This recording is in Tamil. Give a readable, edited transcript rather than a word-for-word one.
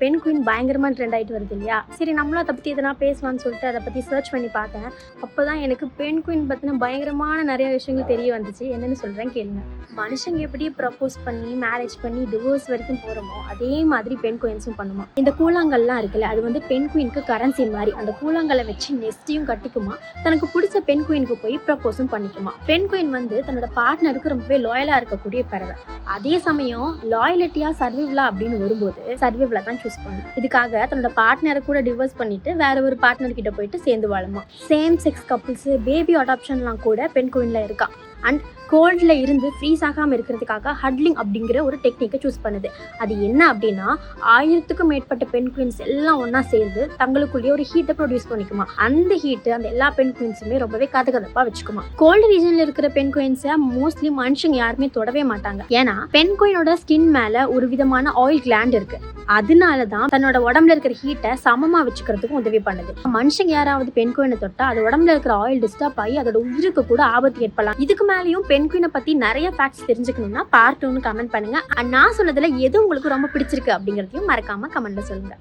பெண் குயின் பயங்கரமாக ட்ரெண்ட் ஆகிட்டு வருது இல்லையா. சரி நம்மளும் அதை பற்றி எதனா பேசலாம்னு சொல்லிட்டு அதை பற்றி சர்ச் பண்ணி பார்த்தேன். அப்போ தான் எனக்கு பெண் குயின் பற்றின பயங்கரமான நிறைய விஷயங்கள் தெரிய வந்துச்சு. என்னென்னு சொல்கிறேன் கேளுங்க. மனுஷங்க எப்படி ப்ரப்போஸ் பண்ணி மேரேஜ் பண்ணி டிவோர்ஸ் வரைக்கும் போகிறோமோ அதே மாதிரி பெண் குயின்ஸும் பண்ணுமா. இந்த கூழாங்கல்லாம் இருக்குல்ல, அது வந்து பெண் குயினுக்கு கரன்சி மாதிரி. அந்த கூழாங்கலை வச்சு நெஸ்டையும் கட்டிக்குமா, தனக்கு பிடிச்ச பெண் குயினுக்கு போய் ப்ரப்போஸும் பண்ணிக்குமா. பெண் குயின் வந்து தன்னோட பார்ட்னருக்கு ரொம்பவே லாயலாக இருக்கக்கூடிய பறவை. அதே சமயம் லாயலிட்டியா சர்வைவலா அப்படின்னு வரும்போது சர்வைவலா தான் சூஸ் பண்ணும். இதுக்காக தன்னோட பார்ட்னரை கூட டிவோர்ஸ் பண்ணிட்டு வேற ஒரு பார்ட்னர் கிட்ட போயிட்டு சேர்ந்து வாழுமா. சேம் செக்ஸ் கப்புள்ஸ், பேபி அடாப்ஷன்லாம் கூட பெண் குயின்ல இருக்கா. அண்ட் கோல்டில் இருந்து ஃப்ரீஸ் ஆகாமல் இருக்கிறதுக்காக ஹட்லிங் அப்படிங்கிற ஒரு டெக்னிக்கை சூஸ் பண்ணுது. அது என்ன அப்படின்னா, 1000க்கும் மேற்பட்ட பெண் குயின்ஸ் எல்லாம் ஒன்றா சேர்ந்து தங்களுக்குள்ளேயே ஒரு ஹீட்டை ப்ரொடியூஸ் பண்ணிக்குமா. அந்த ஹீட்டு அந்த எல்லா பெண் குயின்ஸுமே ரொம்பவே கதகதப்பாக வச்சுக்குமா. கோல்டு ரீஜனில் இருக்கிற பெண் குயின்ஸை மோஸ்ட்லி மனுஷங்க யாருமே தொடவே மாட்டாங்க. ஏன்னா பெண் குயினோட ஸ்கின் மேலே ஒரு விதமான ஆயில் கிளாண்ட் இருக்கு. அதனால தான் தன்னோட உடம்புல இருக்கிற ஹீட்டை சமமாக வச்சுக்கிறதுக்கும் உதவி பண்ணுது. மனுஷங்க யாராவது பெண் குயினை தொட்டா அது உடம்புல இருக்கிற ஆயில் டிஸ்டர்ப் ஆகி அதோட உயிருக்கு கூட ஆபத்து ஏற்படலாம். இதுக்கு மேலேயும் பெண் குயினை பத்தி நிறைய ஃபேக்ட்ஸ் தெரிஞ்சுக்கணும்னா பார்ட் 2ன்னு கமெண்ட் பண்ணுங்க. நான் சொன்னதுல எது உங்களுக்கு ரொம்ப பிடிச்சிருக்கு அப்படிங்கிறதையும் மறக்காம கமெண்ட்ல சொல்லுங்க.